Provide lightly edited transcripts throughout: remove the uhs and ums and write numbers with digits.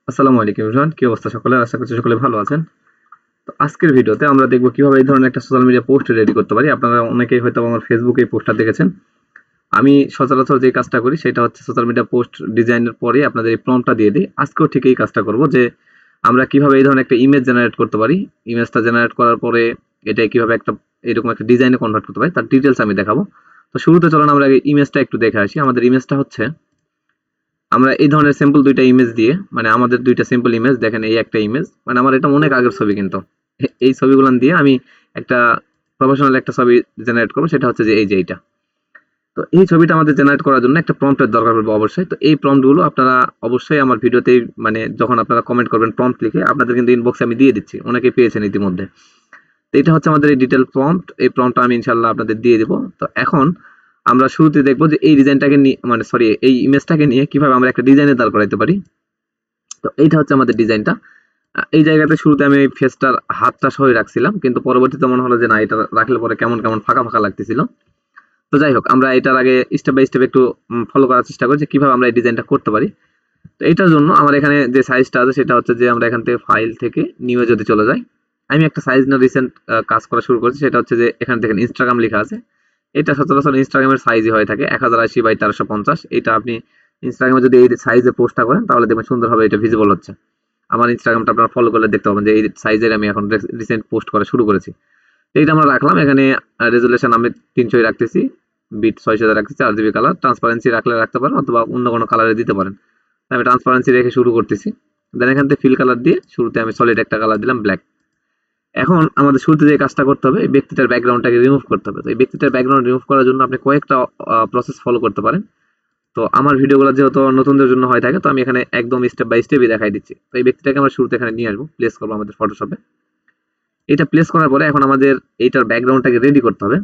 আসসালামু আলাইকুম এভরিওয়ান, কি অবস্থা সকলের? আশা করছি সকলে ভালো আছেন। তো আজকের ভিডিওতে আমরা দেখব কিভাবে এই ধরনের একটা সোশ্যাল মিডিয়া পোস্ট রেডি করতে পারি। আপনারা অনেকেই হয়তো আমার ফেসবুকে এই পোস্টটা দেখেছেন। আমি সচরাচর যে কাজটা করি সেটা হচ্ছে সোশ্যাল মিডিয়া পোস্ট ডিজাইনের পরে আপনাদের এই প্রম্পটটা দিয়ে দিই। আজকেও ঠিক এই কাজটা করব যে আমরা কিভাবে এই ধরনের একটা ইমেজ জেনারেট করতে পারি। ইমেজটা জেনারেট করার পরে এটা কিভাবে একটা এরকম একটা ডিজাইনে কনভার্ট করতে পারি তার ডিটেইলস আমি দেখাবো। তো শুরুতে চলুন আমরা আগে ইমেজটা একটু দেখে আসি। আমাদের ইমেজটা হচ্ছে আমরা এই ধরনের সিম্পল দুইটা ইমেজ দিয়ে মানে আমাদের দুইটা সিম্পল ইমেজ দেখেন, এই একটা ইমেজ মানে আমার এটা অনেক আগের ছবি, কিন্তু এই ছবিগুলো দিয়ে আমি একটা প্রফেশনাল একটা ছবি জেনারেট করবো। সেটা হচ্ছে যে এই যে এইটা। তো এই ছবিটা আমাদের জেনারেট করার জন্য একটা প্রম্পটের দরকার পড়বে অবশ্যই। তো এই প্রম্পটগুলো আপনারা অবশ্যই আমার ভিডিওতেই মানে যখন আপনারা কমেন্ট করবেন প্রম্পট লিখে আপনাদের কিন্তু ইনবক্সে আমি দিয়ে দিচ্ছি, অনেকেই পেয়েছেন ইতিমধ্যে। তো এটা হচ্ছে আমাদের এই ডিটেল প্রম্পট। এই প্রম্পটটা আমি ইনশাল্লাহ আপনাদের দিয়ে দেবো। তো এখন আমরা শুরুতে দেখবো যে এই ডিজাইনটাকে নিয়ে মানে সরি এই ইমেজটাকে নিয়ে কিভাবে আমরা একটা ডিজাইনে দাঁড় করাইতে পারি। তো এইটা হচ্ছে আমাদের ডিজাইনটা। এই জায়গাতে শুরুতে আমি ফেসটার হাতটা সহ রাখছিলাম, কিন্তু পরবর্তীতে মনে হলো যে না, এটা রাখলে পরে কেমন কেমন ফাঁকা ফাঁকা লাগতেছিল। তো যাই হোক, আমরা এটার আগে স্টেপ বাই স্টেপ একটু ফলো করার চেষ্টা করি যে কিভাবে আমরা এই ডিজাইনটা করতে পারি। তো এটার জন্য আমার এখানে যে সাইজটা আছে সেটা হচ্ছে যে আমরা এখান থেকে ফাইল থেকে নিউ যদি চলে যাই, আমি একটা সাইজ না রিসেন্ট কাজ করা শুরু করেছি। সেটা হচ্ছে যে এখানে দেখেন ইনস্টাগ্রাম লেখা আছে। এটা সচরাচর ইনস্টাগ্রামের সাইজই হয়ে থাকে 1080x1350। এটা আপনি ইনস্টাগ্রামে যদি এই সাইজে পোস্টটা করেন তাহলে দেখবেন সুন্দরভাবে এটা ভিজিবল হচ্ছে। আমার ইনস্টাগ্রামটা আপনারা ফলো করলে দেখতে পাবেন যে এই সাইজের আমি এখন রিসেন্ট পোস্ট করা শুরু করেছি। তো এইটা আমরা রাখলাম। এখানে রেজুলেশন আমি 300 রাখতেছি, বিট 6000 রাখতেছি, RGB কালার, ট্রান্সপারেন্সি রাখলে রাখতে পারেন অথবা অন্য কোনো কালারে দিতে পারেন। আমি ট্রান্সপারেন্সি রেখে শুরু করতেছি। দেন এখান থেকে ফিল কালার দিয়ে শুরুতে আমি সলিড একটা কালার দিলাম, ব্ল্যাক। এখন আমাদের শুরুতে যে কাজটা করতে হবে, এই ব্যক্তিটার ব্যাকগ্রাউন্ডটাকে রিমুভ করতে হবে। তো এই ব্যক্তিটার ব্যাকগ্রাউন্ড রিমুভ করার জন্য আপনি কয়েকটা প্রসেস ফলো করতে পারেন। তো আমার ভিডিওগুলো যেহেতু নতুনদের জন্য হয়ে থাকে, তো আমি এখানে একদম স্টেপ বাই স্টেপই দেখাই দিচ্ছি। তো এই ব্যক্তিটাকে আমরা শুরুতে এখানে নিয়ে আসবো, প্লেস করবো আমাদের ফটোশপে। এটা প্লেস করার পরে এখন আমাদের এইটার ব্যাকগ্রাউন্ডটাকে রেডি করতে হবে।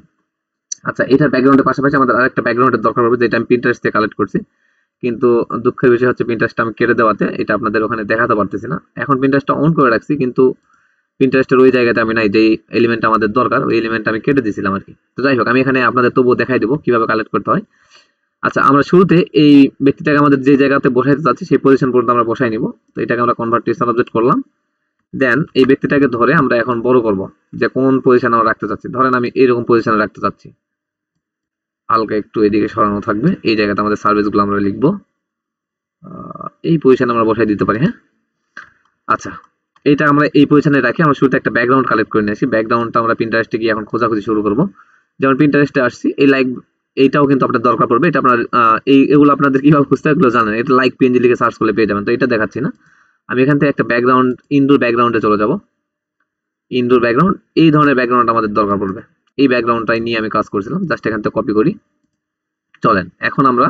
আচ্ছা, এটার ব্যাকগ্রাউন্ডের পাশাপাশি আমাদের আরেকটা ব্যাকগ্রাউন্ডের দরকার হবে, যেটা আমি Pinterest থেকে কালেক্ট করছি। কিন্তু দুঃখের বিষয় হচ্ছে Pinterest আমি কেটে দেওয়াতে এটা আপনাদের ওখানে দেখাতে পারতেছি না। এখন Pinterest অন করে রাখছি, কিন্তু Pinterest-এর ওই জায়গাতে আমি নাই, যেই এলিমেন্ট আমাদের দরকার ওই এলিমেন্ট আমি কেটে দিয়েছিলাম আরকি। তো যাই হোক, আমি এখানে আপনাদের তবুও দেখাই দেবো কিভাবে কালেক্ট করতে হয়। আচ্ছা, আমরা শুরুতে এই ব্যক্তিটাকে আমাদের যে জায়গাতে বসাইতে চাচ্ছি সেই পজিশন পর্যন্ত আমরা বসাই নিব। তো এটাকে আমরা কনভার্ট টু সাবজেক্ট করলাম। দেন এই ব্যক্তিটাকে ধরে আমরা এখন বড় করব, যে কোন পজিশনে আমরা রাখতে চাচ্ছি। ধরেন আমি এইরকম পজিশনে রাখতে চাচ্ছি, হালকা একটু এদিকে সরানো থাকবে। এই জায়গাতে আমাদের সার্ভিসগুলো আমরা লিখবো, এই পজিশনে আমরা বসাই দিতে পারি। হ্যাঁ, আচ্ছা, এইটা আমরা এই পজিশনে রাখি। আমরা শুরুতে একটা ব্যাকগ্রাউন্ড কালেক্ট করে নিয়ে আসি। ব্যাকগ্রাউন্ডটা আমরা Pinterest-এ গিয়ে এখন খোঁজাখুঁজি শুরু করব। যেমন Pinterest-এ আসছি, এই লাইক এইটাও কিন্তু আপনার দরকার পড়বে। এটা আপনার এগুলো আপনাদের কিভাবে খুঁজতে হয় এগুলো জানেন। এটা লাইক পিএনজি লিখে সার্চ করলে পেয়ে যাবেন। তো এটা দেখাচ্ছি না। আমি এখান থেকে একটা ব্যাকগ্রাউন্ড ইনডোর ব্যাকগ্রাউন্ডে চলে যাব। ইনডোর ব্যাকগ্রাউন্ড, এই ধরনের ব্যাকগ্রাউন্ড আমাদের দরকার পড়বে। এই ব্যাকগ্রাউন্ডটাই নিয়ে আমি কাজ করছিলাম। জাস্ট এখান থেকে কপি করি। চলেন এখন আমরা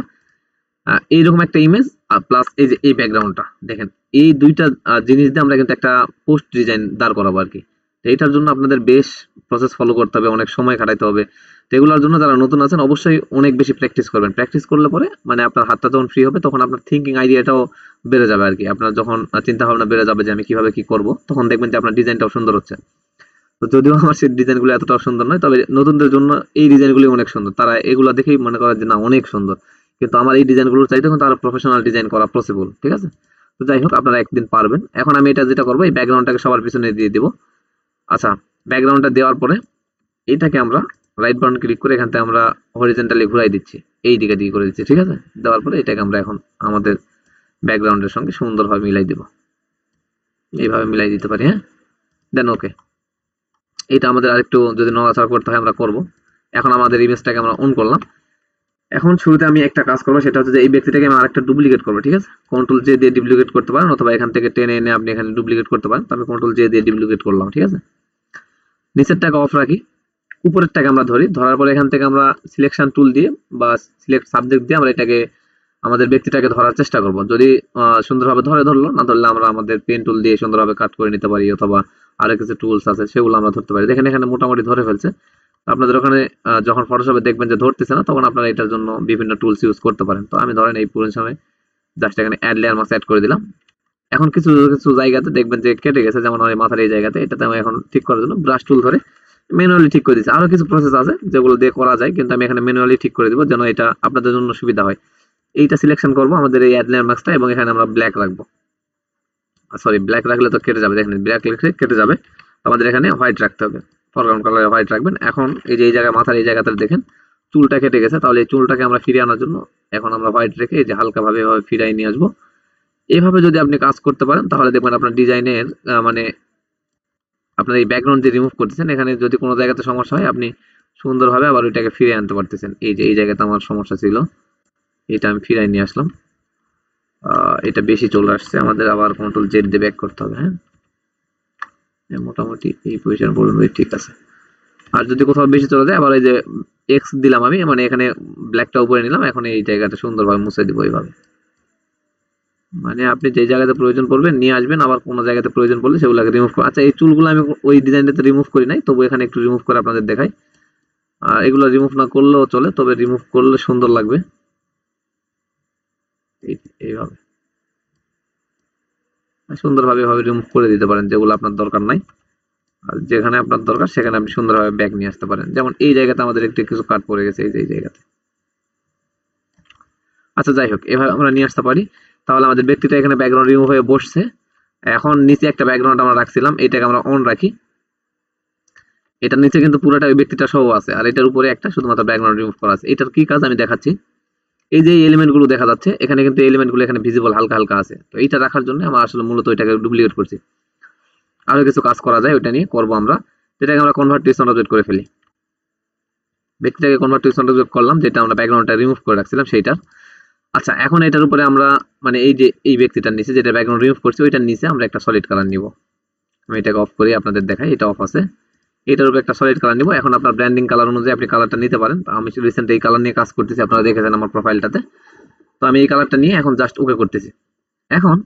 এইরকম একটা ইমেজ প্লাস এই যে এই ব্যাকগ্রাউন্ডটা দেখেন, এই দুইটা জিনিস দিয়ে আমরা কিন্তু একটা পোস্ট ডিজাইন দাঁড় করাবো আর কি। তো এইটার জন্য আপনাদের বেশ প্রসেস ফলো করতে হবে, অনেক সময় খাটাইতে হবে। তো এগুলোর জন্য যারা নতুন আছেন অবশ্যই অনেক বেশি প্র্যাকটিস করবেন। প্র্যাকটিস করলে পরে মানে আপনার হাতটা যখন ফ্রি হবে তখন আপনার থিঙ্কিং আইডিয়াটাও বেড়ে যাবে আর কি। আপনার যখন চিন্তা ভাবনা বেড়ে যাবে যে আমি কিভাবে কি করব, তখন দেখবেন যে আপনার ডিজাইনটাও সুন্দর হচ্ছে। তো যদিও আমার সেই ডিজাইনগুলো এতটাও সুন্দর নয়, তবে নতুনদের জন্য এই ডিজাইনগুলি অনেক সুন্দর। তারা এগুলো দেখেই মনে করে যে না, অনেক সুন্দর। কিন্তু আমার এই ডিজাইনগুলোর চাইতে কিন্তু আরো প্রফেশনাল ডিজাইন করা পসিবল। ঠিক আছে? তো যাই হোক, আপনারা একদিন পারবেন। এখন আমি এটা যেটা করবো, এই ব্যাকগ্রাউন্ডটাকে সবার পিছনে দিয়ে দিব। আচ্ছা, ব্যাকগ্রাউন্ডটা দেওয়ার পরে এটাকে আমরা রাইট বাটন ক্লিক করে এখান থেকে আমরা হরিজন্টালি ঘুরাই দিচ্ছি, এই দিকে দিকে করে দিচ্ছি। ঠিক আছে? দেওয়ার পরে এটাকে আমরা এখন আমাদের ব্যাকগ্রাউন্ডের সঙ্গে সুন্দরভাবে মিলাই দিব। এইভাবে মিলাই দিতে পারি। হ্যাঁ, দেন ওকে। এটা আমাদের আরেকটু যদি নড়াচড়া করতে হয় আমরা করব। এখন আমাদের ইমেজটাকে আমরা অন করলাম। এখন শুরুতে আমি একটা কাজ করবো, সেটা হচ্ছে যে এই ব্যক্তিটাকে আমি আরেকটা ডুপ্লিকেট করবো। ঠিক আছে? কন্ট্রোল জে দিয়ে ডুপ্লিকেট করতে পারেন অথবা এখান থেকে টেনে এনে আপনি এখানে ডুপ্লিকেট করতে পারেন। তো আমি কন্ট্রোল জে দিয়ে ডুপ্লিকেট করলাম। ঠিক আছে? নিচেরটাকে অফ রাখি, উপরেরটাকে আমরা ধরি। ধরার পরে এখান থেকে আমরা সিলেকশন টুল দিয়ে বা সিলেক্ট সাবজেক্ট দিয়ে আমরা এটাকে আমাদের ব্যক্তিটাকে ধরার চেষ্টা করব। যদি সুন্দরভাবে ধরলো, না ধরলে আমরা আমাদের পেন টুল দিয়ে সুন্দরভাবে কাট করে নিতে পারি অথবা আরো কিছু টুলস আছে সেগুলো আমরা ধরতে পারি। দেখেন এখানে মোটামুটি ধরে ফেলছে। আপনাদের ওখানে যখন ফটোশপে দেখবেন যে ধরতেছে না, তখন আপনারা এটার জন্য বিভিন্ন টুলস ইউজ করতে পারেন। তো আমি ধরেন এই পজিশনে জাস্ট এখানে অ্যাড লেয়ার মাস্ক অ্যাড করে দিলাম। এখন কিছু কিছু জায়গাতে দেখবেন যে কেটে গেছে, যেমন আমার মাথার এই জায়গাতে। এটাতে আমি এখন ঠিক করার জন্য ব্রাশ টুল ধরে ম্যানুয়ালি ঠিক করে দিচ্ছি। আরো কিছু প্রসেস আছে যেগুলো দিয়ে করা যায়, কিন্তু আমি এখানে ম্যানুয়ালি ঠিক করে দিব যেন এটা আপনাদের জন্য সুবিধা হয়। এইটা সিলেকশন করব আমাদের এই অ্যাড লেয়ার মাস্কটা, এবং এখানে আমরা ব্ল্যাক রাখবো। সরি ব্ল্যাক রাখলে তো কেটে যাবে, দেখেন ব্ল্যাক লিখলে কেটে যাবে। আমাদের এখানে হোয়াইট রাখতে হবে, ফরগ্রাউন্ড কালারে হোয়াইট রাখবেন। এখন এই যে এই জায়গায় মাথার এই জায়গাতে দেখেন চুলটা কেটে গেছে, তাহলে এই চুলটাকে আমরা ফিরিয়ে আনার জন্য এখন আমরা হোয়াইট রেখে এই যে হালকাভাবে এভাবে ফিরাই নিয়ে আসবো। এইভাবে যদি আপনি কাজ করতে পারেন তাহলে দেখবেন আপনার ডিজাইনের মানে আপনার এই ব্যাকগ্রাউন্ড যে রিমুভ করতেছেন এখানে যদি কোনো জায়গাতে সমস্যা হয় আপনি সুন্দরভাবে আবার ওইটাকে ফিরিয়ে আনতে পারতেছেন। এই যে এই জায়গাতে আমার সমস্যা ছিল, এটা আমি ফিরাই নিয়ে আসলাম। এটা বেশি চলে আসছে, আমাদের আবার কন্ট্রোল জেড দিয়ে ব্যাক করতে হবে। হ্যাঁ, মোটামুটি এই পজিশন পর্যন্ত ঠিক আছে। আর যদি কোথাও বেশি চলে যায় আবার এই যে এক্স দিলাম আমি, মানে এখানে ব্ল্যাকটা উপরে নিলাম, এখন এই জায়গাটা সুন্দরভাবে মুছে দিব এইভাবে। মানে আপনি যে জায়গাতে প্রয়োজন পড়বে নিয়ে আসবেন, আবার কোনো জায়গাতে প্রয়োজন পড়লে সেগুলোকে রিমুভ করবেন। আচ্ছা এই চুলগুলো আমি ওই ডিজাইনটাতে রিমুভ করি নাই, তবু এখানে একটু রিমুভ করে আপনাদের দেখাই। এগুলো রিমুভ না করলেও চলে, তবে রিমুভ করলে সুন্দর লাগবে এইভাবে। সুন্দরভাবে এভাবে রিমুভ করে দিতে পারেন যেগুলো আপনার দরকার নাই, আর যেখানে আপনার দরকার সেখানে আপনি সুন্দরভাবে ব্যাক নিয়ে আসতে পারেন। যেমন এই জায়গাতে আমাদের একটু কিছু কাট পড়ে গেছে এই যে এই জায়গাতে। আচ্ছা যাই হোক, এভাবে আমরা নিয়ে আসতে পারি। তাহলে আমাদের ব্যক্তিটা এখানে ব্যাকগ্রাউন্ড রিমুভ হয়ে বসছে। এখন নিচে একটা ব্যাকগ্রাউন্ড আমরা রাখছিলাম, এটাকে আমরা অন রাখি। এটার নিচে কিন্তু পুরোটা ওই ব্যক্তিটা সহ আছে, আর এটার উপরে একটা শুধুমাত্র ব্যাকগ্রাউন্ড রিমুভ করা আছে। এটার কি কাজ আমি দেখাচ্ছি। এই যে এলিমেন্ট গুলো দেখা যাচ্ছে এখানে, কিন্তু এলিমেন্ট গুলো এখানে ভিজিবল হালকা হালকা আছে। তো এইটা রাখার জন্য আমরা আসলে মূলত এটাকে ডুপ্লিকেট করছি। আরো কিছু কাজ করা যায়, ওইটা নিয়ে করবো আমরা। যেটাকে আমরা কনভার্ট টু স্ট্যান্ডার্ড করে ফেলি। ব্যক্তিটাকে কনভার্ট টু স্ট্যান্ডার্ড করলাম, যেটা আমরা ব্যাকগ্রাউন্ডটা রিমুভ করে রাখছিলাম সেইটার। আচ্ছা এখন এটার উপরে আমরা মানে এই যে এই ব্যক্তিটার নিচে যেটা ব্যাকগ্রাউন্ড রিমুভ করছি ওইটার নিচে আমরা একটা সলিড কালার নিব। আমি এটাকে অফ করি আপনাদের দেখাই, এটা অফ আছে। এটার উপরে একটা সলিড কালার নিব। এখন আপনার ব্র্যান্ডিং কালার অনুযায়ী আপনি কালারটা নিতে পারেন। আমি রিসেন্ট এই কালার নিয়ে কাজ করতেছি, আপনারা দেখেছেন আমার প্রোফাইলটাতে। তো আমি এই কালারটা নিয়ে এখন জাস্ট ওকে করতেছি। এখন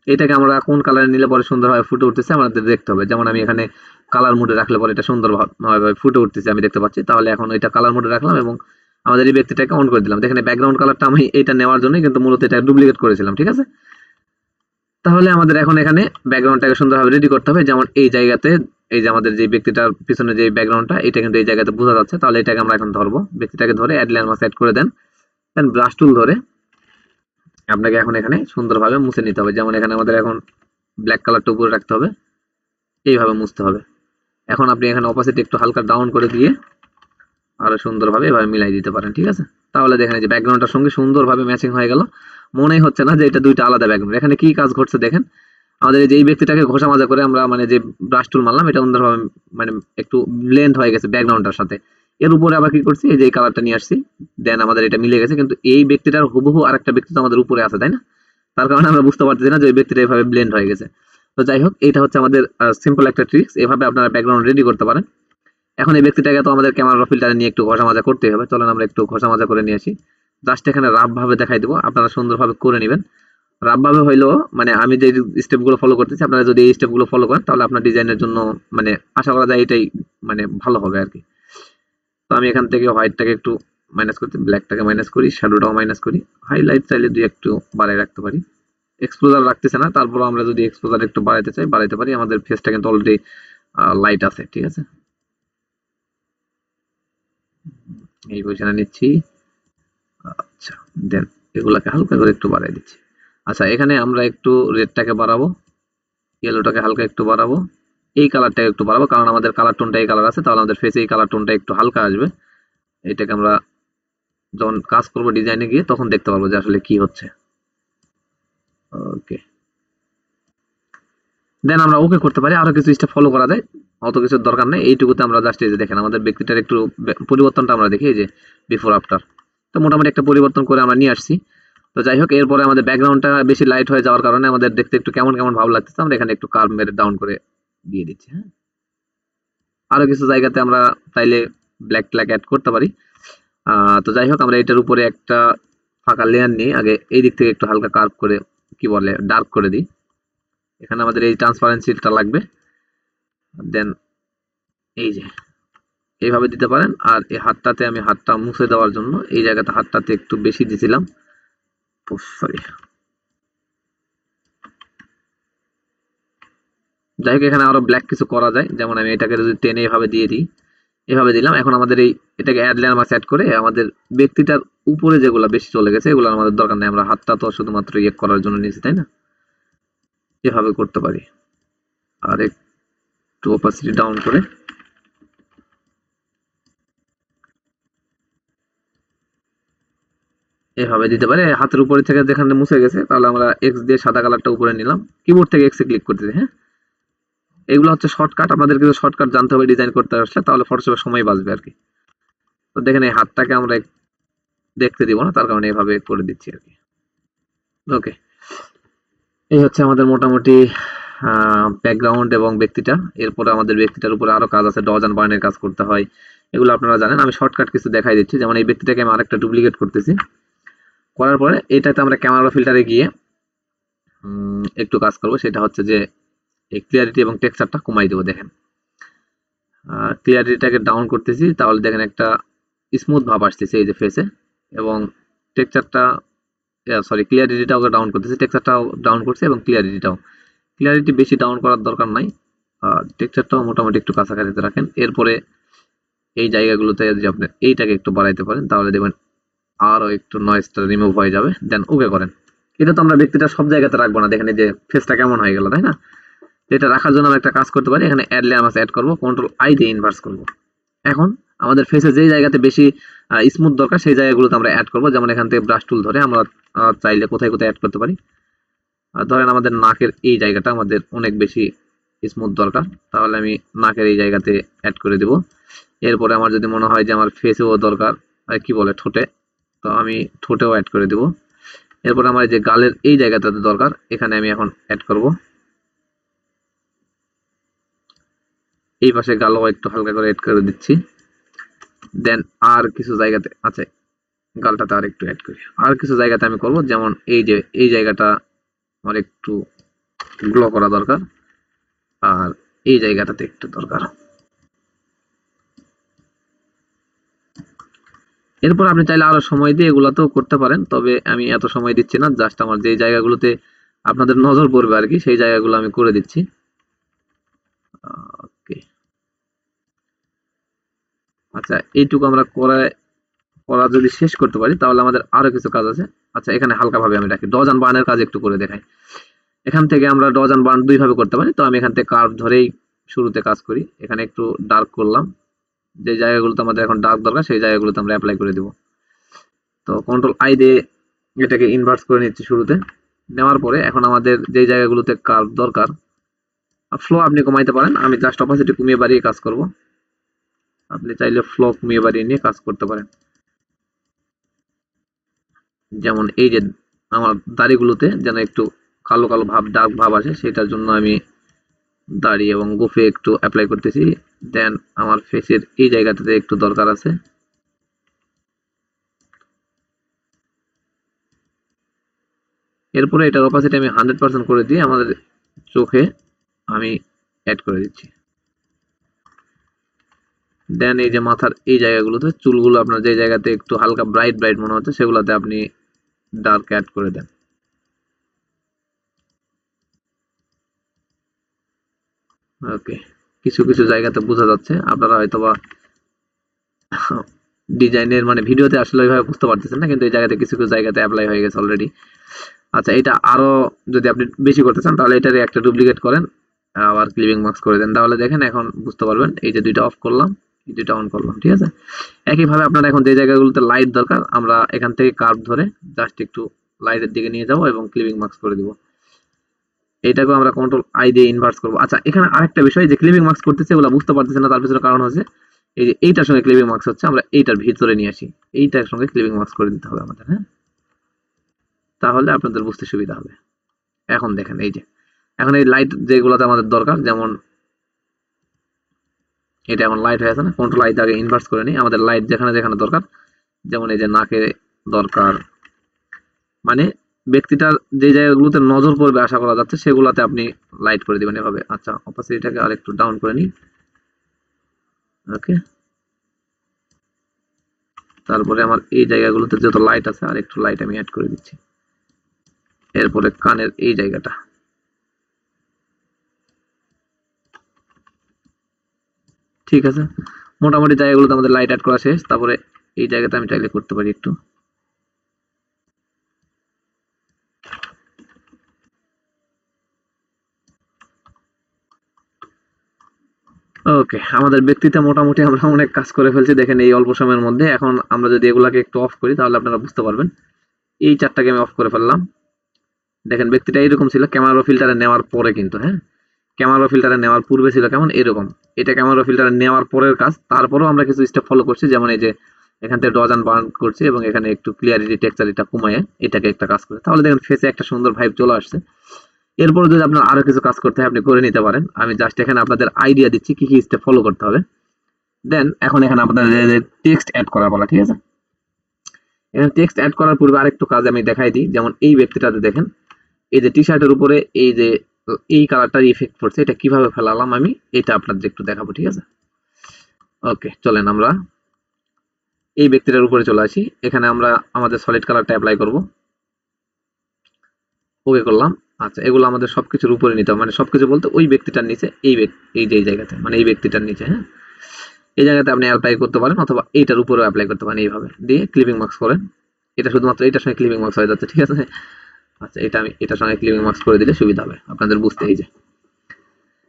এটাকে আমরা কোন কালারে নিলে পরে সুন্দরভাবে ফুটে উঠতেছে আমাদের দেখতে হবে। যেমন আমি এখানে কালার মোডে রাখলে পরে এটা সুন্দরভাবে ফুটে উঠতেছে আমি দেখতে পাচ্ছি। তাহলে এখন এটা কালার মোডে রাখলাম এবং আমাদের এই ব্যক্তিটাকে অন করে দিলাম। দেখেন ব্যাকগ্রাউন্ড কালারটা আমি এটা নেওয়ার জন্য কিন্তু মূলত এটা ডুপ্লিকেট করেছিলাম, ঠিক আছে। তাহলে আমাদের এখন এখানে ব্যাকগ্রাউন্ডটাকে সুন্দরভাবে রেডি করতে হবে। যেমন এই জায়গাতে এই যে আমাদের যে ব্যক্তিটার পিছনে যে ব্যাকগ্রাউন্ডটা এটা কিন্তু এই জায়গাতে বোঝা যাচ্ছে। তাহলে এটাকে আমরা এখন ধরবো, ব্যক্তিটাকে ধরে অ্যাড লেয়ার মাস্ক সেট করে দেন, দেন ব্রাশ টুল ধরে আপনাকে এখন এখানে সুন্দরভাবে মুছে নিতে হবে। যেমন এখানে আমাদের এখন ব্ল্যাক কালারটা উপরে রাখতে হবে, এইভাবে মুছতে হবে। এখন আপনি এখানে অপোজিট একটু হালকা ডাউন করে দিয়ে আরো সুন্দরভাবে এভাবে মিলাই দিতে পারেন, ঠিক আছে। তাহলে দেখেন যে ব্যাকগ্রাউন্ডটার সঙ্গে সুন্দরভাবে ম্যাচিং হয়ে গেল। মনেই হচ্ছে না যে এটা দুইটা আলাদা ব্যাকগ্রাউন্ড। এখানে কি কাজ ঘটছে দেখেন, আমাদের এই যে এই ব্যক্তিটাকে ঘষা মাজা করে আমরা মানে যে ব্রাশ টুল মারলাম এটা সুন্দরভাবে মানে একটু ব্লেন্ড হয়ে গেছে ব্যাকগ্রাউন্ডটার সাথে। এর উপরে আবার কি করছি, এই যে এই কালারটা নিয়ে আসছি, দেন আমাদের এটা মিলে গেছে। কিন্তু এই ব্যক্তিটার হুবহু আরেকটা ব্যক্তি তো আমাদের উপরে আছে, তাই না? তার কারণে আমরা বুঝতে পারতেছি না যে ওই ব্যক্তিটা এভাবে ব্লেন্ড হয়ে গেছে। তো যাই হোক, এটা হচ্ছে আমাদের সিম্পল একটা ট্রিক্স। এভাবে আপনারা ব্যাকগ্রাউন্ড রেডি করতে পারেন। এখন এই ব্যক্তিটাকে তো আমাদের ক্যামেরা ফিল্টারে নিয়ে একটু ঘষা মাজা করতে হবে। চলেন আমরা একটু ঘষা মাজা করে নিয়ে আসি। জাস্ট এখানে রাফ ভাবে দেখাই দেবো, আপনারা সুন্দরভাবে করে নেবেন। রাফ ভাবে হইলেও মানে আমি যে স্টেপ গুলো ফলো করতেছি আপনারা যদি এই স্টেপ গুলো ফলো করেন তাহলে আপনার ডিজাইনের জন্য মানে আশা করা যায় এটাই মানে ভালো হবে আর কি। তো আমি এখান থেকে হোয়াইটটাকে একটু মাইনাস করতে, ব্ল্যাকটাকে মাইনাস করি, শ্যাডোটাও মাইনাস করি, হাইলাইট চাইলে দুই একটু বাড়ায় রাখতে পারি। এক্সপোজার রাখতেছে না, তারপর আমরা যদি এক্সপোজার একটু বাড়াইতে চাই বাড়াইতে পারি। আমাদের ফেসটা কিন্তু অলরেডি লাইট আছে, ঠিক আছে। এই পজিশনে নিচ্ছি। আচ্ছা দেন এগুলাকে হালকা করে একটু বাড়াই দিচ্ছি। আচ্ছা এখানে আমরা একটু রেডটাকে বাড়াবো, ইয়েলোটাকে হালকা একটু বাড়াবো, এই কালারটাকে একটু বাড়াবো কারণ আমাদের কালার টোনটা এই কালার আছে। তাহলে আমাদের ফেসে এই কালার টোনটা একটু হালকা আসবে। এটাকে আমরা যখন কাজ করবো ডিজাইনে গিয়ে তখন দেখতে পারবো যে আসলে কি হচ্ছে। ওকে, দেন আমরা ওকে করতে পারি। আরো কিছু স্টেপ ফলো করা যায়, অত কিছুর দরকার নেই। এইটুকুতে আমরা জাস্ট এই যে দেখেন আমাদের ব্যক্তিটার একটু পরিবর্তনটা আমরা দেখি, এই যে বিফোর আফটার। তো মোটামুটি একটা পরিবর্তন করে আমরা নিয়ে আসছি। তো যাই হোক, এরপরে আমাদের ব্যাকগ্রাউন্ডটা বেশি লাইট হয়ে যাওয়ার কারণে আমাদের দেখতে একটু কেমন কেমন ভাব লাগতেছে। আমরা এখানে একটু কার্ভ মেরে ডাউন করে দিয়ে দিচ্ছি। হ্যাঁ, আরো কিছু জায়গাতে আমরা চাইলে ব্ল্যাক ট্ল্যাক অ্যাড করতে পারি। তো যাই হোক, আমরা এটার উপরে একটা ফাঁকা লেয়ার নিয়ে আগে এই দিক থেকে একটু হালকা কার্ভ করে কি বলে ডার্ক করে দিই। এখানে আমাদের এই ট্রান্সপারেন্সিটা লাগবে। দেন এই যে এইভাবে দিতে পারেন। আর এই হাতটাতে আমি হাতটা মুছে দেওয়ার জন্য এই জায়গাতে হাতটাতে একটু বেশি দিয়েছিলাম। সরি, যাই হোক এখানে আরো ব্ল্যাক কিছু করা যায়। যেমন আমি এটাকে যদি টেনে এভাবে দিয়ে দিই, এভাবে দিলাম। এখন আমাদের এই এটাকে অ্যাড লেয়ার মাস্ক সেট করে আমাদের ব্যক্তিটার উপরে যেগুলো বেশি চলে গেছে এগুলো আমাদের দরকার নেই। আমরা হাতটা তো শুধুমাত্র ইয়ে করার জন্য নিয়েছি, তাই না? এভাবে করতে পারি। আর একটু অপাসিটি ডাউন করে এভাবে দিতে পারি। হাতের উপরে থেকে যেখানে মুছে গেছে তাহলে আমরা এক্স দিয়ে সাদা কালারটা উপরে নিলাম, কিবোর্ড থেকে এক্সে ক্লিক করতে। হ্যাঁ, এগুলো হচ্ছে শর্টকাট। আপনাদের কিন্তু শর্টকাট জানতে হবে ডিজাইন করতে আসলে, তাহলে ফটোশপে সময় বাঁচবে আর কি। তো দেখেন এই হাতটাকে আমরা দেখতে দিব না, তার কারণে এভাবে করে দিচ্ছি আর কি। ওকে, এই হচ্ছে আমাদের মোটামুটি ব্যাকগ্রাউন্ড এবং ব্যক্তিটা। এরপরে আমাদের ব্যক্তিটার উপরে আরো কাজ আছে, ডজ অ্যান্ড বার্নের কাজ করতে হয়, এগুলো আপনারা জানেন। আমি শর্টকাট কিছু দেখাই দিচ্ছি। যেমন এই ব্যক্তিটাকে আমি আরেকটা ডুপ্লিকেট করতেছি, করার পরে এটাতে আমরা ক্যামেরা ফিল্টারে গিয়ে একটু কাজ করব। সেটা হচ্ছে যে এই ক্লিয়ারিটি এবং টেক্সচারটা কমাই দেবো। দেখেন ক্লিয়ারিটিটাকে ডাউন করতেছি, তাহলে দেখেন একটা স্মুথ ভাব আসতেছে এই যে ফেসে। এবং টেক্সচারটা সরি ক্লিয়ারিটিটাও ডাউন করতেছি, টেক্সচারটাও ডাউন করছে এবং ক্লিয়ারিটি বেশি ডাউন করার দরকার নাই। টেক্সচারটাও মোটামুটি একটু কাছাকাছিতে রাখেন। এরপরে এই জায়গাগুলোতে যদি আপনি এইটাকে একটু বাড়াইতে পারেন তাহলে দেখবেন আরো একটু নয়েজটা রিমুভ হয়ে যাবে। দেন ওকে করেন। এটা তো আমরা ব্যক্তিটা সব জায়গাতে রাখবো না, দেখেন এই যে ফেসটা কেমন হয়ে গেল, তাই না? এটা রাখার জন্য আমরা একটা কাজ করতে পারি, এখানে অ্যাড লেয়ার মাস্ক অ্যাড করব, কন্ট্রোল আই দিয়ে ইনভার্স করব। এখন আমাদের ফেসে যেই জায়গাতে বেশি স্মুথ দরকার সেই জায়গাগুলোতে আমরা অ্যাড করব। যেমন এখান থেকে ব্রাশ টুল ধরে আমরা চাইলে কোথায় কোথায় অ্যাড করতে পারি। ধরেন আমাদের নাকের এই জায়গাটা আমাদের অনেক বেশি স্মুথ দরকার, তাহলে আমি নাকের এই জায়গাতে অ্যাড করে দেব। এরপরে আমার যদি মনে হয় যে আমার ফেসেও দরকার, কি বলে ঠোঁটে, তো আমি ঠোঁটেও অ্যাড করে দেব। এরপর আমার যে গালের এই জায়গাটাতে দরকার, এখানে আমি এখন অ্যাড করব। এই পাশে গালও একটু হালকা করে অ্যাড করে দিচ্ছি। দেন আর কিছু জায়গাতে আছে, গালটাতে আর একটু অ্যাড করি। আর কিছু জায়গাতে আমি করব, যেমন এই যে এই জায়গাটা আমার একটু গ্লো করা দরকার, আর এই জায়গাটাতে একটু দরকার। এরপর আপনি চাইলে আরো সময় দিয়ে এগুলাতেও করতে পারেন, তবে আমি এত সময় দিচ্ছি না। জাস্ট আমার যে জায়গাগুলোতে আপনাদের নজর পড়বে আর কি, সেই জায়গাগুলো আমি করে দিচ্ছি। ওকে, আচ্ছা এইটুকু আমরা করা যদি শেষ করতে পারি তাহলে আমাদের আরো কিছু কাজ আছে। আচ্ছা এখানে হালকা ভাবে আমি রাখি, ডজ অ্যান্ড বার্নের কাজ একটু করে দেখাই। এখান থেকে আমরা ডজ অ্যান্ড বার্ন দুই ভাবে করতে পারি। তো আমি এখান থেকে কার্ভ ধরেই শুরুতে কাজ করি। এখানে একটু ডার্ক করলাম, যে জায়গাগুলোতে আমাদের এখন ডার্ক দরকার সেই জায়গাগুলোতে আমরা অ্যাপ্লাই করে দিব। তো কন্ট্রোল আই দিয়ে এটাকে ইনভার্স করে নিচ্ছি শুরুতে। নেওয়ার পরে এখন আমাদের যে জায়গাগুলোতে কার্ভ দরকার, ফ্লো আপনি কমাইতে পারেন, আমি জাস্ট অপাসিটি কমিয়ে বাড়িয়ে কাজ করব। আপনি চাইলে ফ্লো কমিয়ে বাড়িয়ে নিয়ে কাজ করতে পারেন। যেমন এই যে আমার দাড়িগুলোতে যেন একটু কালো কালো ভাব, ডার্ক ভাব আসে, সেটার জন্য আমি দাড়ি এবং গোফে একটু অ্যাপ্লাই করতেছি। দেন আমার ফেসের এই জায়গাটাতে একটু দরকার আছে। এরপরে এটার অপাসিটি আমি 100% করে দিয়ে আমাদের চোখে আমি অ্যাড করে দিচ্ছি। দেন এই যে মাথার এই জায়গাগুলোতে চুলগুলো আপনার যে জায়গাতে একটু হালকা ব্রাইট ব্রাইট মনে হচ্ছে সেগুলোতে আপনি ডার্ক অ্যাড করে দেন। ওকে, কিছু কিছু জায়গাতে বোঝা যাচ্ছে, আপনারা হয়তোবা ডিজাইনের মানে ভিডিওতে আসলে ওইভাবে বুঝতে পারতেছেন না, কিন্তু এই জায়গাতে কিছু কিছু জায়গাতে অ্যাপ্লাই হয়ে গেছে অলরেডি। আচ্ছা এটা আরো যদি আপনি বেশি করতে চান তাহলে এটারে একটা ডুপ্লিকেট করেন, আবার ক্লিপিং মার্কস করে দেন, তাহলে দেখেন এখন বুঝতে পারবেন। এই যে দুইটা অফ করলাম, এই দুইটা অন করলাম, ঠিক আছে। একইভাবে আপনারা এখন যে জায়গাগুলোতে লাইট দরকার আমরা এখান থেকে কার্ভ ধরে জাস্ট একটু লাইটের দিকে নিয়ে যাব এবং ক্লিপিং মার্কস করে দিব। এটাকেও আমরা কন্ট্রোল আই দিয়ে ইনভার্স করব। আচ্ছা এখানে আরেকটা বিষয়, যে ক্লিপিং মার্কস করতেছে ওগুলো বুঝতে পারতেছে না, তার পিছনে কারণ হচ্ছে এই যে এইটার সঙ্গে ক্লিপিং মার্কস হচ্ছে, আমরা এইটার ভিতরে নিয়ে আসি, এইটার সঙ্গে ক্লিপিং মার্কস করে দিতে হবে আমাদের। হ্যাঁ, তাহলে আপনাদের বুঝতে সুবিধা হবে। এখন দেখেন এই যে এখন এই লাইট যেগুলোতে আমাদের দরকার, যেমন এটা এখন লাইট হয়ে আছে না, কন্ট্রোল আই আগে ইনভার্স করে নিই। আমাদের লাইট যেখানে যেখানে দরকার, যেমন এই যে নাকে দরকার, মানে ব্যক্তিটার যে জায়গাগুলোতে নজর পড়বে আশা করা যাচ্ছে সেগুলোতে আপনি লাইট করে দিবেন এভাবে। আচ্ছা অপাসিটিটাকে আর একটু ডাউন করে নিই। ওকে, তারপরে আমার এই জায়গাগুলোতে যত লাইট আছে আর একটু লাইট আমি অ্যাড করে দিচ্ছি। এরপরে কানের এই জায়গাটা, ঠিক আছে। মোটামুটি জায়গাগুলোতে আমাদের লাইট অ্যাড করা শেষ। তারপরে এই জায়গাতে আমি চাইলে করতে পারি একটু, ওকে, আমাদের ব্যক্তিতে মোটামুটি আমরা অনেক কাজ করে ফেলছি দেখেন এই অল্প সময়ের মধ্যে। এখন আমরা যদি এগুলাকে একটু অফ করি তাহলে আপনারা বুঝতে পারবেন। এই চারটাকে আমি অফ করে ফেললাম। দেখেন ব্যক্তিটা এইরকম ছিল ক্যামেরা ফিল্টারে নেওয়ার পরে, কিন্তু হ্যাঁ, ক্যামেরা ফিল্টারে নেওয়ার পূর্বে ছিল কেমন এরকম। এটা ক্যামেরা ফিল্টারে নেওয়ার পরের কাজ। তারপরেও আমরা কিছু স্টেপ ফলো করছি, যেমন এই যে এখান থেকে ডজ অ্যান্ড বার্ন করছি এবং এখানে একটু ক্লিয়ারিটি টেক্সচার এটা কমায় এটাকে একটা কাজ করে, তাহলে দেখেন ফেসে একটা সুন্দর ভাইব চলে আসছে। এরপর যদি আপনার আরো কিছু কাজ করতে হয় আপনি করে নিতে পারেন। আমি জাস্ট এখানে আপনাদের আইডিয়া দিচ্ছি কি কি স্টেপ ফলো করতে হবে। দেন এখন এখানে আপনাদের টেক্সট অ্যাড করার বলা, ঠিক আছে। এখানে টেক্সট অ্যাড করার পূর্বে আরেকটু কাজ আমি দেখাই দিই। যেমন এই ব্যক্তিটাতে দেখেন এই যে টি শার্টের উপরে এই যে এই কালারটার ইফেক্ট পড়ছে, এটা কিভাবে ফেলালাম আমি এটা আপনাদের একটু দেখাবো, ঠিক আছে। ওকে, চলেন আমরা এই ব্যক্তিটার উপরে চলে আসি। এখানে আমরা আমাদের সলিড কালারটা অ্যাপ্লাই করব। ওকে করলাম। আচ্ছা, এগুলো আমাদের সবকিছুর উপরে নিতে হবে, মানে সবকিছু বলতে ওই ব্যক্তিটার নিচে এই যে এই জায়গাতে, মানে এই ব্যক্তিটার নিচে, হ্যাঁ, এই জায়গাতে আপনি অ্যাপ্লাই করতে পারেন অথবা এইটার উপরেও অ্যাপ্লাই করতে পারেন। এইভাবে দিয়ে ক্লিপিং মার্কস করেন। এটা শুধুমাত্র এটার সঙ্গে ক্লিপিং মার্কস হয়ে যাচ্ছে, ঠিক আছে। আচ্ছা, এটা আমি এটার সঙ্গে ক্লিপিং মার্কস করে দিলে সুবিধা হবে আপনাদের বুঝতে। এই যে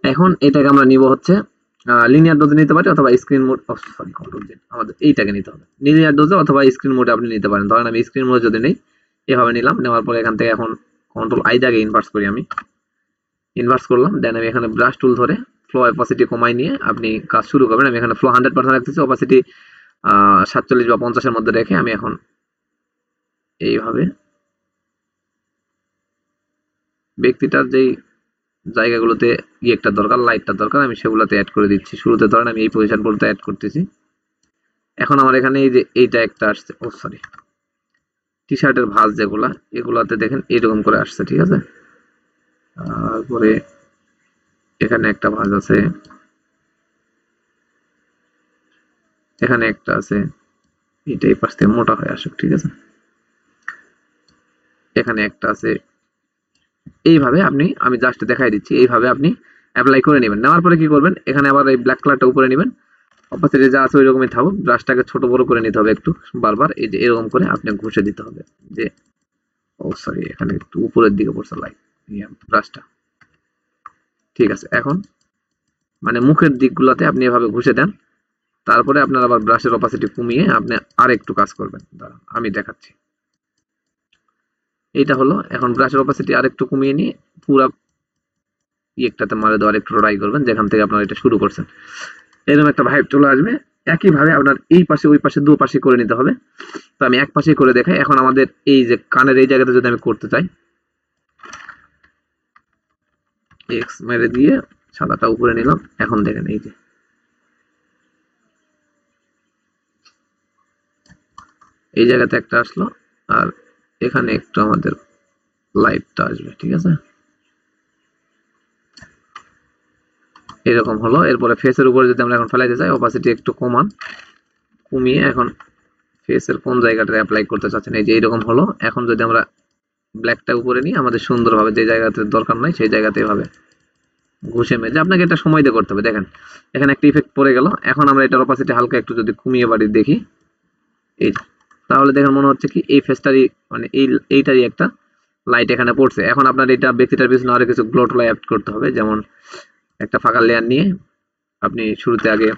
এখন এটাকে আমরা নিব হচ্ছে লিনিয়ার ডোজে নিতে পারি অথবা screen mode, sorry control Z, আমাদের এইটাকে নিতে হবে লিনিয়ার ডোজে অথবা স্ক্রিন মোডে আপনি নিতে পারেন। ধরেন আমি স্ক্রিন মোডে যদি নেই, এভাবে নিলাম, নেওয়ার পরে এখান থেকে এখন কন্ট্রোল আই দিয়ে ইনভার্স করি, আমি ইনভার্স করলাম। দেন আমি এখানে ব্রাশ টুল ধরে ফ্লো অপাসিটি কমাই নিয়ে আপনি কাজ শুরু করবেন। আমি এখানে ফ্লো 100% রাখতেছি, অপাসিটি 47 বা 50 এর মধ্যে রেখে আমি এখন এইভাবে ব্যক্তিটার যেই জায়গাগুলোতে একটা দরকার, লাইটটা দরকার, আমি সেগুলোতে অ্যাড করে দিচ্ছি। শুরুতে ধরেন আমি এই পজিশন পর্যন্ত অ্যাড করতেছি। এখন আমার এখানে এই যে এইটা একটা আসছে, ও সরি, টি শার্টের ভাঁজ যেগুলা, এগুলাতে দেখেন এরকম করে আসছে, ঠিক আছে। তারপরে এখানে একটা ভাঁজ আছে, এখানে একটা আছে, এটা এই পাশ থেকে মোটা হয়ে আসুক, ঠিক আছে। এখানে একটা আছে। এইভাবে আপনি, আমি জাস্ট দেখাই দিচ্ছি, এইভাবে আপনি অ্যাপ্লাই করে নেবেন। নেওয়ার পরে কি করবেন, এখানে আবার এই ব্ল্যাক কালারটা উপরে নেবেন, অপাসিটি যা আছে ওই রকমই থাকুক, ব্রাশটাকে ছোট বড় করে নিতে হবে একটু বারবার, এই যে এরকম করে আপনি ঘষে দিতে হবে। যে ও সরি, এখানে একটু উপরের দিকে পড়ছে লাইট ব্রাশটা, ঠিক আছে। এখন মানে মুখের দিকগুলোতে আপনি এভাবে ঘষে দেন। তারপরে আপনার আবার ব্রাশের অপাসিটি কমিয়ে আপনি আর একটু কাজ করবেন। দাঁড়ান আমি দেখাচ্ছি। এইটা হলো, এখন ব্রাশের অপাসিটি আর একটু কমিয়ে নিয়ে পুরা একটাতে মারে দেওয়ার একটু ট্রাই করবেন যেখান থেকে আপনারা এটা শুরু করছেন। এরকম একটা ভাইব চলে আসবে। একইভাবে আপনার এই পাশে ওই পাশে দুপাশে করে নিতে হবে। তো আমি এক পাশেই করে দেখাই। এখন আমাদের এই যে কানের এই জায়গাতে যদি আমি করতে চাই, এক্স মেরে দিয়ে সাদাটা উপরে নিলাম। এখন দেখেন এই যে এই জায়গাতে একটা আসলো, আর এখানে একটু আমাদের লাইটটা আসবে, ঠিক আছে। এরকম হলো। এরপরে ফেসের উপরে যদি আমরা এখন ফেলাইতে চাই, অপাসিটি একটু কমান, কমিয়ে এখন ফেসের কোন জায়গাটা অ্যাপ্লাই করতে চাচ্ছেন, এই যে এইরকম হলো। এখন যদি আমরা ব্ল্যাকটা উপরে নিয়ে আমাদের সুন্দরভাবে যে জায়গাতে দরকার নাই সেই জায়গাতে এভাবে ঘুষে মেজে, আপনাকে এটা সময় দিয়ে করতে হবে। দেখেন এখানে একটা ইফেক্ট পড়ে গেল। এখন আমরা এটার অপাসিটি হালকা একটু যদি কমিয়ে বাড়ি দেখি, এই তাহলে দেখেন মনে হচ্ছে কি এই ফেসটারই, মানে এইটারই একটা লাইট এখানে পড়ছে। এখন আপনার এটা ব্যক্তিটার পিছনে আরো কিছু গ্লো টোলা অ্যাড করতে হবে। যেমন একটা ফাঁকা লেয়ার নিয়ে আপনি শুরুতে আগে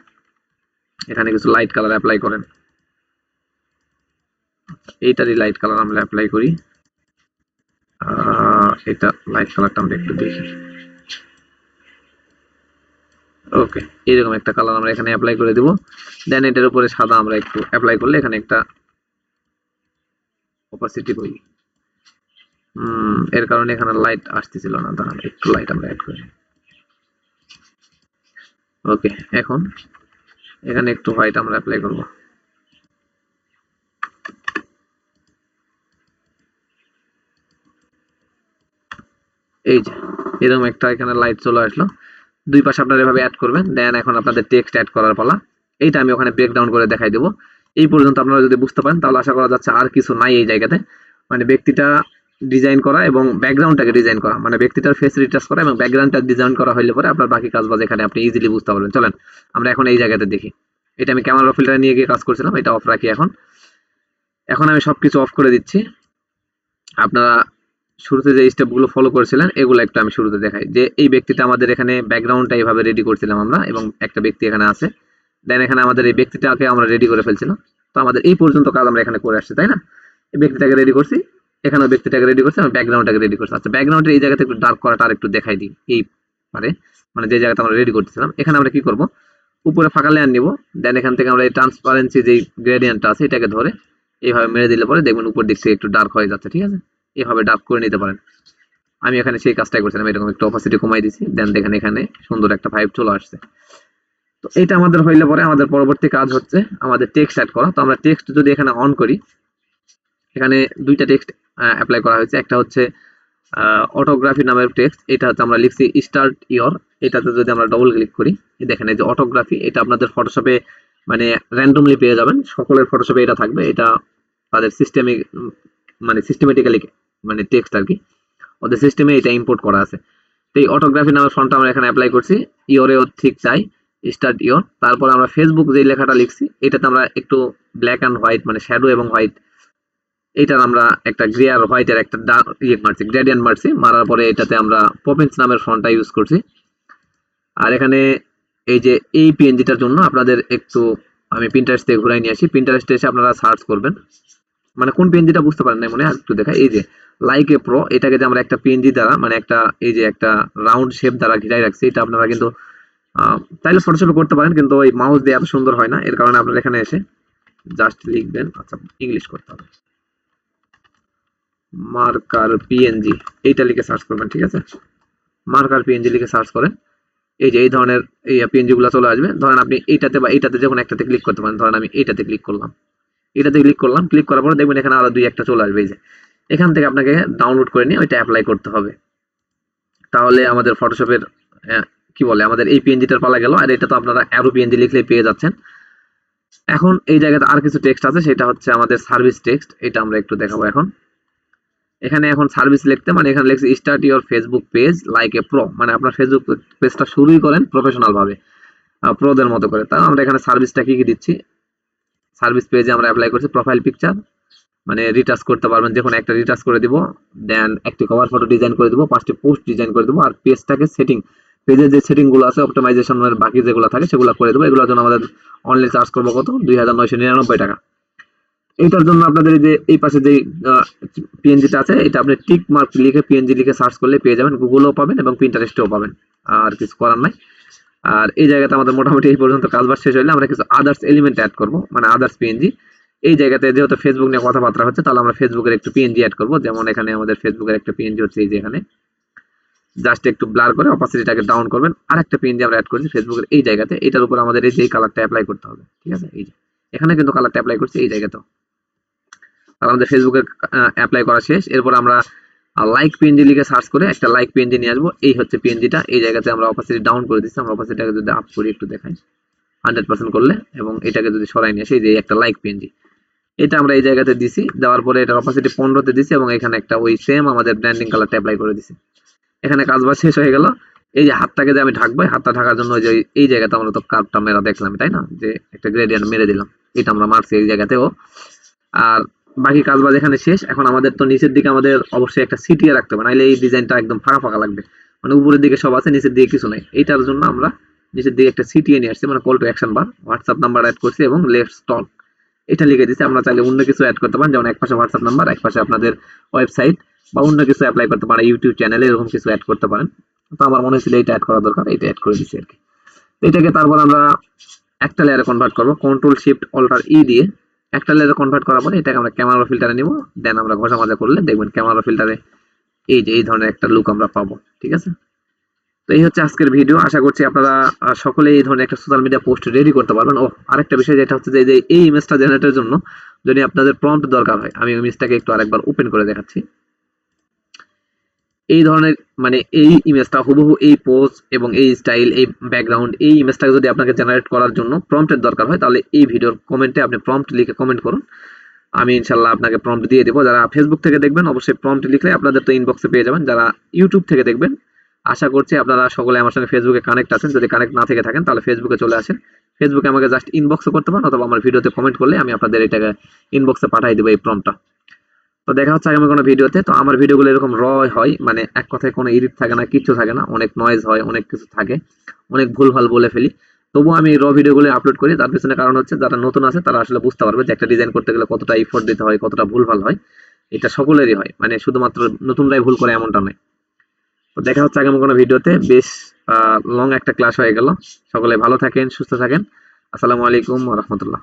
এখানে কিছু লাইট কালার অ্যাপ্লাই করেন। এইটারই লাইট কালার আমরা অ্যাপ্লাই করি। এটা লাইট কালারটা আমরা একটু দেখি। ওকে, এরকম একটা কালার আমরা এখানে অ্যাপ্লাই করে দেব। দেন এটার উপরে সাদা আমরা একটু অ্যাপ্লাই করলে এখানে একটা অপাসিটি করি। এর কারণে এখানে লাইট আসতেছিল না, দাঁড়ান একটু লাইট আমরা অ্যাড করি। ওকে, এখন এখানে একটু হোয়াইট আমরা অ্যাপ্লাই করব। এই যে এরকম একটা এখানে লাইট চলে আসলো। দুই পাশে আপনারা এভাবে অ্যাড করবেন। দেন এখন আপনাদের টেক্সট অ্যাড করার পালা। এইটা আমি ওখানে ব্রেকডাউন করে দেখাই দেবো। এই পর্যন্ত আপনারা যদি বুঝতে পারেন তাহলে আশা করা যাচ্ছে আর কিছু নাই এই জায়গাতে। মানে ব্যক্তিটা ডিজাইন করা এবং ব্যাকগ্রাউন্ডটাকে ডিজাইন করা, মানে ব্যক্তিটার ফেস রিটাচ করা এবং ব্যাকগ্রাউন্ডটা ডিজাইন করা হইলে পরে আপনার বাকি কাজবাজ এখানে আপনি ইজিলি বুঝতে পারবেন। চলেন আমরা এখন এই জায়গাতে দেখি। এটা আমি ক্যামেরা ফিল্টারে নিয়ে গিয়ে কাজ করছিলাম, এটা অফ রাখি। এখন এখন আমি সবকিছু অফ করে দিচ্ছি। আপনারা শুরুতে যে স্টেপগুলো ফলো করেছিলেন এগুলো একটু আমি শুরুতে দেখাই। যে এই ব্যক্তিটা আমাদের এখানে ব্যাকগ্রাউন্ডটা এইভাবে রেডি করছিলাম আমরা, এবং একটা ব্যক্তি এখানে আছে। দেন এখানে আমাদের এই ব্যক্তিটাকে আমরা রেডি করে ফেলছিলাম। তো আমাদের এই পর্যন্ত কাজ আমরা এখানে করে আসছি, তাই না? এই ব্যক্তিটাকে রেডি করছি, এখানেও ব্যক্তিটাকে রেডি করছি, আমি ব্যাকগ্রাউন্ডটাকে রেডি করছি। আচ্ছা, ব্যাকগ্রাউন্ডের এই জায়গাতে একটু ডার্ক করাটা আর একটু দেখাই দিই। এই পারে মানে যে জায়গাতে আমরা রেডি করতেছিলাম, এখানে আমরা কি করব, উপরে ফাঁকা লেয়ার নিব। দেন এখান থেকে আমরা এই ট্রান্সপারেন্সি যে গ্রেডিয়েন্টটা আছে এটাকে ধরে এইভাবে মেরে দিলে পরে দেখবেন উপর দিক থেকে একটু ডার্ক হয়ে যাচ্ছে, ঠিক আছে? এভাবে ডার্ক করে নিতে পারেন। আমি এখানে সেই কাজটাই করছিলাম, এরকম একটু অপাসিটি কমাই দিছি। দেন দেখেন এখানে সুন্দর একটা ভাইব চলে আসছে। তো এটা আমাদের হইলে পরে আমাদের পরবর্তী কাজ হচ্ছে আমাদের টেক্সট অ্যাড করা। তো আমরা টেক্সট যদি এখানে অন করি, এখানে দুইটা টেক্সট অ্যাপ্লাই করা হয়েছে। একটা হচ্ছে অটোগ্রাফি নামের টেক্সট, এটা হচ্ছে আমরা লিখছি স্টার্ট ইয়র। এটাতে যদি আমরা ডবল ক্লিক করি, দেখেন এই যে অটোগ্রাফি, এটা আপনাদের ফটোশপে মানে র্যান্ডমলি পেয়ে যাবেন। সকলের ফটোশপে এটা থাকবে, এটা তাদের সিস্টেমে মানে সিস্টেমেটিক্যালি মানে টেক্সট আর কি, ওদের সিস্টেমে এটা ইম্পোর্ট করা আছে। তো এই অটোগ্রাফি নামের ফন্টটা আমরা এখানে অ্যাপ্লাই করছি। ইয়রেও ঠিক চাই, স্টার্ট ইয়র। তারপর আমরা ফেসবুক যে লেখাটা লিখছি এটাতে আমরা একটু ব্ল্যাক অ্যান্ড হোয়াইট মানে শ্যাডো এবং হোয়াইট, এইটার আমরা একটা গ্রে আর হোয়াইটের একটা মারছি, গ্রেডিয়েন্ট মারছি। মারার পরে এটাতে আমরা পপিন্স নামের ফন্টটা ইউজ করছি। আর এখানে এই যে এই পিএনজিটার জন্য আপনাদের একটু আমি পিন্টারেস্ট থেকে ঘুরাই নিয়ে আসি। পিন্টারেস্টে এসে আপনারা সার্চ করবেন, মানে কোন পিএনজিটা বুঝতে পারেন না মনে হয়, একটু দেখা। এই যে লাইক এ প্রো, এটাকে যে আমরা একটা পিএনজি দ্বারা মানে একটা এই যে একটা রাউন্ড শেপ দ্বারা ঘিরাই রাখছি, এটা আপনারা কিন্তু চাইলে ফটোশপে করতে পারেন, কিন্তু ওই মাউস দিয়ে এত সুন্দর হয় না। এর কারণে আপনারা এখানে এসে জাস্ট লিখবেন, আচ্ছা ইংলিশ করতে হবে, মার্কার পিএনজি, এইটা লিখে সার্চ করবেন, ঠিক আছে? মার্কার পিএনজি লিখে সার্চ করেন, এই যে এই ধরনের এই পিএনজি গুলো চলে আসবে। ধরেন আপনি এইটাতে বা এইটাতে যখন একটাতে ক্লিক করতে পারেন, ধরেন আমি এইটাতে ক্লিক করলাম, এটাতে ক্লিক করলাম, ক্লিক করার পরে দেখবেন এখানে আরো দুই একটা চলে আসবে। এই যে এখান থেকে আপনাকে ডাউনলোড করে নিয়ে ওইটা অ্যাপ্লাই করতে হবে। তাহলে আমাদের ফটোশপের কি বলে আমাদের এই পিএনজিটার পালা গেল। আর এটা তো আপনারা অ্যারো পিএনজি লিখলে পেয়ে যাচ্ছেন। এখন এই জায়গাতে আর কিছু টেক্সট আছে, সেটা হচ্ছে আমাদের সার্ভিস টেক্সট, এটা আমরা একটু দেখাবো এখন। এখানে এখন সার্ভিস লিখতে মানে এখানে লিখছি start your Facebook page like a pro, মানে আপনার ফেসবুক পেজটা শুরুই করেন প্রফেশনাল ভাবে, প্রোদের মতো করে। তাহলে আমরা এখানে সার্ভিসটা কি কি দিচ্ছি, সার্ভিস পেজে আমরা অ্যাপ্লাই করছি প্রোফাইল পিকচার, মানে রিটাচ করতে পারবেন, যে কোনো একটা রিটাচ করে দিব। দেন একটি কভার ফটো ডিজাইন করে দিব, 5টি পোস্ট ডিজাইন করে দিব। আর পেজটাকে সেটিং, পেজের যে সেটিং গুলো আছে অপটিমাইজেশনের বাকি যেগুলো থাকে সেগুলো করে দেবো। এগুলোর জন্য আমাদের অনলি চার্জ করবো কত, 2999 টাকা। এইটার জন্য আপনাদের এই যে এই পাশে যে পিএনজিটা আছে, এটা আপনি টিক মার্ক লিখে পিএনজি লিখে সার্চ করলে পেয়ে যাবেন, গুগলেও পাবেন এবং পিন্টারেস্টেও পাবেন। আর কিছু করার নাই। আর এই জায়গাতে আমাদের মোটামুটি এই পর্যন্ত কাজবাজ শেষ হলে আমরা কিছু আদার্স এলিমেন্ট অ্যাড করব, মানে আদার্স পিএনজি। এই জায়গাতে যেহেতু ফেসবুক নিয়ে কথাবার্তা হচ্ছে, তাহলে আমরা ফেসবুকের একটু পিএনজি অ্যাড করব। যেমন এখানে আমাদের ফেসবুকের একটা পিএনজি হচ্ছে এই যে এখানে, জাস্ট একটু ব্লার করে অপাসিটিটাকে ডাউন করবেন। আর একটা পিএনজি আমরা অ্যাড করছি ফেসবুকের এই জায়গাতে, এটার উপর আমাদের এই যে কালারটা অ্যাপ্লাই করতে হবে, ঠিক আছে? এই যে এখানে কিন্তু কালারটা অ্যাপ্লাই করছি এই জায়গাতেও। আর আমাদের ফেসবুকের অ্যাপ্লাই করা শেষ। এরপর আমরা লাইক পিএনজি লিখে সার্চ করে একটা লাইক পিএনজি নিয়ে আসবো। এই হচ্ছে পিএনজিটা, এই জায়গাতে আমরা অপাসিটি ডাউন করে দিচ্ছি। আমরা অপাসিটিটাকে যদি আপ করি একটু দেখাই 100% করলে, এবং এটাকে যদি সরাই নিয়ে আসি, এই যে একটা লাইক পিএনজি, এটা আমরা এই জায়গাতে দিছি। দেওয়ার পরে এটার অপাসিটি 15 তে দিছি, এবং এখানে একটা ওই সেম আমাদের ব্র্যান্ডিং কালারটা অ্যাপ্লাই করে দিছি। এখানে কাজবাজ শেষ হয়ে গেল। এই যে হাতটাকে যে আমি ঢাকবো, হাতটা ঢাকার জন্য যে এই জায়গাতে আমরা তো কার্ভটা মেরা দেখলাম, তাই না? যে একটা গ্রেডিয়েন্ট মেরে দিলাম, এটা আমরা মারছি এই জায়গাতেও। আর বাকি কাজবাজ এখানে শেষ। এখন আমাদের তো নিচের দিকে আমাদের অবশ্যই একটা সিটিয়ে রাখতে হবে, নাহলে এই ডিজাইনটা একদম ফাঁকা ফাঁকা লাগবে। মানে উপরের দিকে সব আছে, নিচের দিকে কিছু নাই। এইটার জন্য আমরা নিচের দিকে একটা সিটিয়ে নিয়ে আসছি, মানে call to action bar, WhatsApp number add করছি এবং লেটস টক এটা লিখে দিচ্ছি। আমরা চাইলে অন্য কিছু অ্যাড করতে পারেন, যেমন এক পাশে হোয়াটসঅ্যাপ নাম্বার, এক পাশে আপনাদের ওয়েবসাইট বা অন্য কিছু অ্যাপ্লাই করতে পারেন, ইউটিউব চ্যানেলে এরকম কিছু অ্যাড করতে পারেন। তো আমার মনে হচ্ছিল এটা অ্যাড করা দরকার, এটা অ্যাড করে দিচ্ছি আর কি। এটাকে তারপর আমরা একটা লেয়ারে কনভার্ট করবো, কন্ট্রোল শিফট অল্টার ই দিয়ে একটা লেয়ারে কনভার্ট করার পরে এটাকে আমরা ক্যামেরা ফিল্টারে নিব। দেন আমরা ঘষা মাজা করলে দেখবেন ক্যামেরা ফিল্টারে এই যে এই ধরনের একটা লুক আমরা পাবো, ঠিক আছে? তো এই হচ্ছে আজকের ভিডিও। আশা করছি আপনারা সকলে এই ধরনের একটা সোশ্যাল মিডিয়া পোস্ট রেডি করতে পারবেন। ও আরেকটা বিষয় যেটা হচ্ছে যে এই ইমেজটা জেনারেটের জন্য যদি আপনাদের প্রম্পট দরকার হয়, আমি ইমেজটাকে একটু আরেকবার ওপেন করে দেখাচ্ছি। এই ধরনের মানে এই ইমেজটা হুবহু এই পোজ এবং এই স্টাইল, এই ব্যাকগ্রাউন্ড, এই ইমেজটাকে যদি আপনাকে জেনারেট করার জন্য প্রম্পটের দরকার হয়, তাহলে এই ভিডিওর কমেন্টে আপনি প্রম্পট লিখে কমেন্ট করুন। আমি ইনশাল্লাহ আপনাকে প্রম্পট দিয়ে দেবো। যারা ফেসবুক থেকে দেখবেন অবশ্যই প্রম্পট লিখলে আপনাদের তো ইনবক্সে পেয়ে যাবেন। যারা ইউটিউব থেকে দেখবেন, আশা করছি আপনারা সকলে আমার সঙ্গে ফেসবুকে কানেক্ট আছেন। যদি কানেক্ট না থেকে থাকেন তাহলে ফেসবুকে চলে আসেন। ফেসবুকে আমাকে জাস্ট ইনবক্সে করতে পারেন, অথবা আমার ভিডিওতে কমেন্ট করলে আমি আপনাদের এটাকে ইনবক্সে পাঠিয়ে দেবো এই প্রম্পটটা। তো দেখা হচ্ছে আগামী কোনো ভিডিওতে। তো আমার ভিডিওগুলো এরকম হয়, মানে এক কথায় কোনো এডিট থাকে না, কিচ্ছু থাকে না, অনেক নয়েজ হয়, অনেক কিছু থাকে, অনেক ভুলভাল বলে ফেলি। তবুও আমি ভিডিওগুলো আপলোড করি। তার পেছনে কারণ হচ্ছে যারা নতুন আছে তারা আসলে বুঝতে পারবে যে একটা ডিজাইন করতে গেলে কতটা এফোর্ট দিতে হয়, কতটা ভুলভাল হয়। এটা সকলেরই হয়, মানে শুধুমাত্র নতুনরাই ভুল করে এমনটা নয়। তো দেখা হচ্ছে আগামী কোনো ভিডিওতে। বেশ লং একটা ক্লাস হয়ে গেল। সকলে ভালো থাকেন, সুস্থ থাকেন। আসসালামু আলাইকুম ওয়া রাহমাতুল্লাহ।